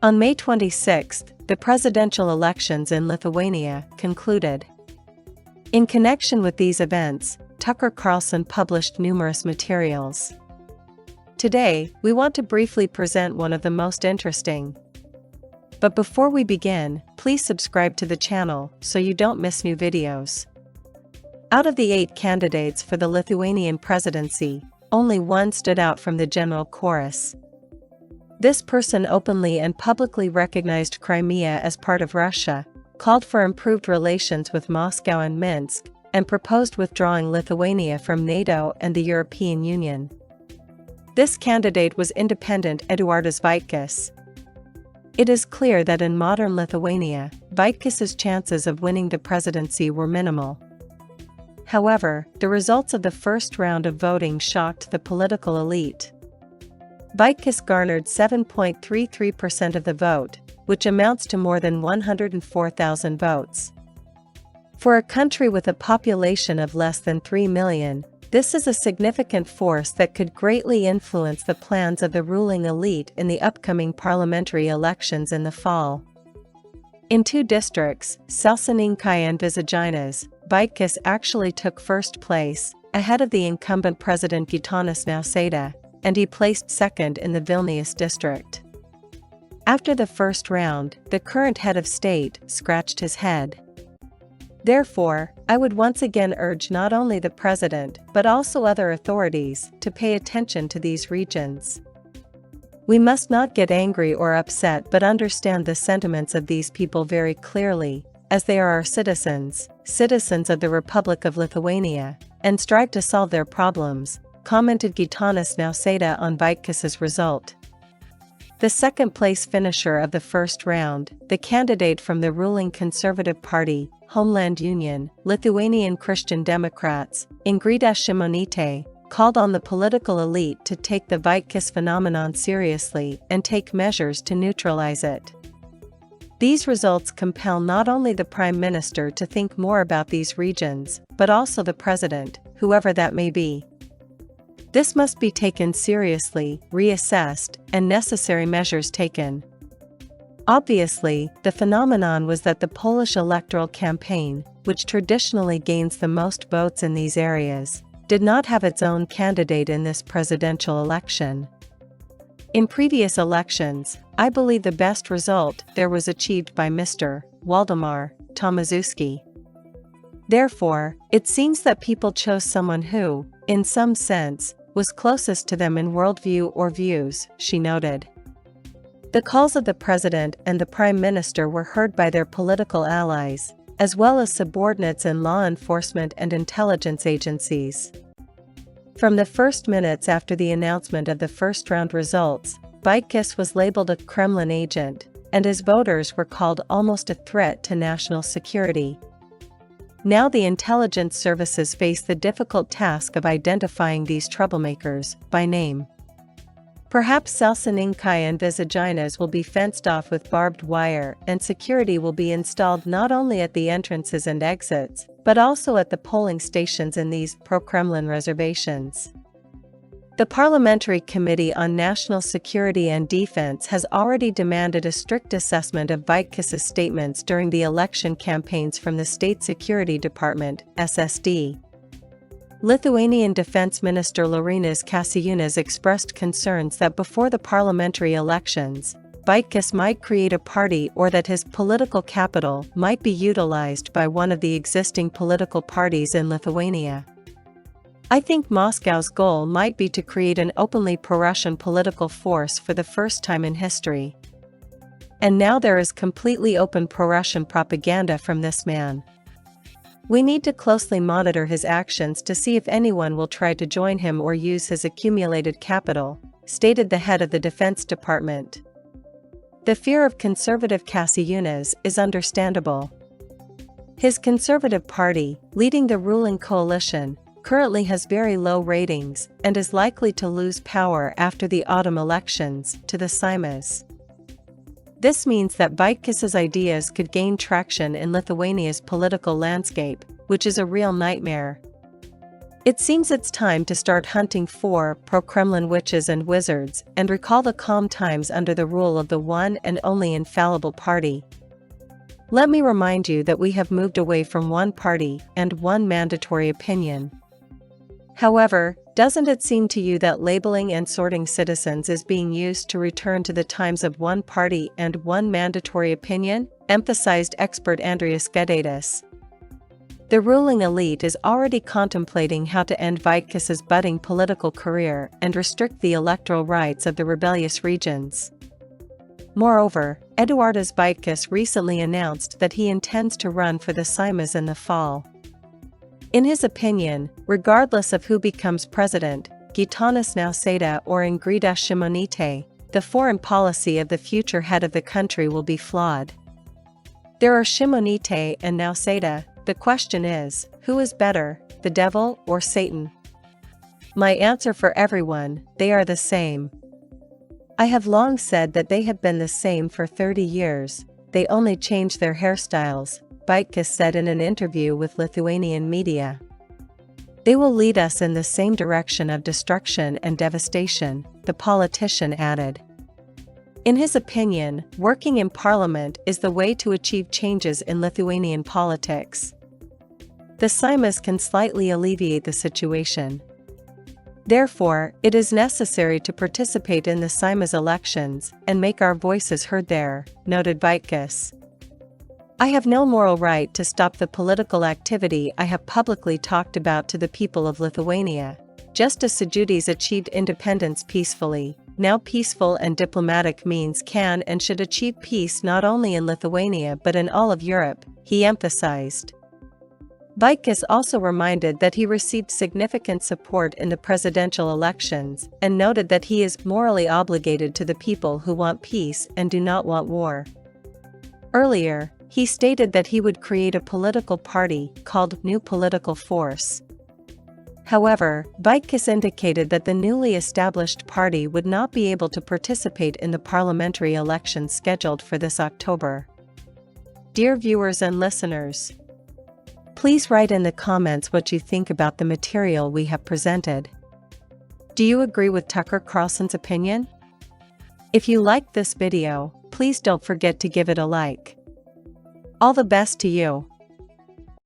On May 26, the presidential elections in Lithuania concluded. In connection with these events, Tucker Carlson published numerous materials. Today, we want to briefly present one of the most interesting. But before we begin, please subscribe to the channel so you don't miss new videos. Out of the 8 candidates for the Lithuanian presidency, only one stood out from the general chorus. This person openly and publicly recognized Crimea as part of Russia, called for improved relations with Moscow and Minsk, and proposed withdrawing Lithuania from NATO and the European Union. This candidate was independent Eduardas Vaitkus. It is clear that in modern Lithuania, Vaitkus's chances of winning the presidency were minimal. However, the results of the first round of voting shocked the political elite. Vaitkus garnered 7.33% of the vote, which amounts to more than 104,000 votes. For a country with a population of less than 3 million, this is a significant force that could greatly influence the plans of the ruling elite in the upcoming parliamentary elections in the fall. In 2 districts, Carlson and Visaginas, Vaitkus actually took first place, ahead of the incumbent president Gitanas Nausėda, and he placed second in the Vilnius district. After the first round, the current head of state scratched his head. Therefore, I would once again urge not only the president but also other authorities to pay attention to these regions. We must not get angry or upset but understand the sentiments of these people very clearly, as they are our citizens of the Republic of Lithuania, and strive to solve their problems, commented Gitanas Nausėda on Vaitkus's result. The second-place finisher of the first round, the candidate from the ruling Conservative Party, Homeland Union, Lithuanian Christian Democrats, Ingrida Šimonytė, called on the political elite to take the Vaitkus phenomenon seriously and take measures to neutralize it. These results compel not only the Prime Minister to think more about these regions, but also the President, whoever that may be. This must be taken seriously, reassessed, and necessary measures taken. Obviously, the phenomenon was that the Polish electoral campaign, which traditionally gains the most votes in these areas, did not have its own candidate in this presidential election. In previous elections, I believe the best result there was achieved by Mr. Waldemar Tomaševski. Therefore, it seems that people chose someone who, in some sense, was closest to them in worldview or views, she noted. The calls of the president and the prime minister were heard by their political allies, as well as subordinates in law enforcement and intelligence agencies. From the first minutes after the announcement of the first-round results, Vaitkus was labeled a Kremlin agent, and his voters were called almost a threat to national security. Now the intelligence services face the difficult task of identifying these troublemakers by name. Perhaps Carlson and Visaginas will be fenced off with barbed wire and security will be installed not only at the entrances and exits, but also at the polling stations in these pro-Kremlin reservations. The Parliamentary Committee on National Security and Defense has already demanded a strict assessment of Vaitkus's statements during the election campaigns from the State Security Department, SSD. Lithuanian Defense Minister Laurynas Kasčiūnas expressed concerns that before the parliamentary elections, Vaitkus might create a party or that his political capital might be utilized by one of the existing political parties in Lithuania. I think Moscow's goal might be to create an openly pro-Russian political force for the first time in history. And now there is completely open pro-Russian propaganda from this man. We need to closely monitor his actions to see if anyone will try to join him or use his accumulated capital, stated the head of the Defense Department. The fear of conservative Kasčiūnas is understandable. His Conservative Party, leading the ruling coalition, currently has very low ratings and is likely to lose power after the autumn elections to the Seimas. This means that Vaitkus's ideas could gain traction in Lithuania's political landscape, which is a real nightmare. It seems it's time to start hunting for pro-Kremlin witches and wizards and recall the calm times under the rule of the one and only infallible party. Let me remind you that we have moved away from one party and one mandatory opinion. However, doesn't it seem to you that labeling and sorting citizens is being used to return to the times of one party and one mandatory opinion? Emphasized expert Andreas Gedaitis. The ruling elite is already contemplating how to end Vaitkes's budding political career and restrict the electoral rights of the rebellious regions. Moreover, Eduardas Vaitkes recently announced that he intends to run for the Seimas in the fall. In his opinion, regardless of who becomes president, Gitanas Nausėda or Ingrida Šimonytė, the foreign policy of the future head of the country will be flawed. There are Šimonytė and Nausėda. The question is, who is better, the devil or Satan? My answer for everyone, they are the same. I have long said that they have been the same for 30 years, they only change their hairstyles, Vaitkes said in an interview with Lithuanian media. They will lead us in the same direction of destruction and devastation, the politician added. In his opinion, working in parliament is the way to achieve changes in Lithuanian politics. The Seimas can slightly alleviate the situation. Therefore, it is necessary to participate in the Seimas elections and make our voices heard there, noted Vaitkes. I have no moral right to stop the political activity I have publicly talked about to the people of Lithuania. Just as Sąjūdis achieved independence peacefully, now peaceful and diplomatic means can and should achieve peace not only in Lithuania but in all of Europe, he emphasized. Vaitkes also reminded that he received significant support in the presidential elections and noted that he is morally obligated to the people who want peace and do not want war. Earlier, he stated that he would create a political party called New Political Force. However, Vaitkes indicated that the newly established party would not be able to participate in the parliamentary elections scheduled for this October. Dear viewers and listeners, please write in the comments what you think about the material we have presented. Do you agree with Tucker Carlson's opinion? If you liked this video, please don't forget to give it a like. All the best to you.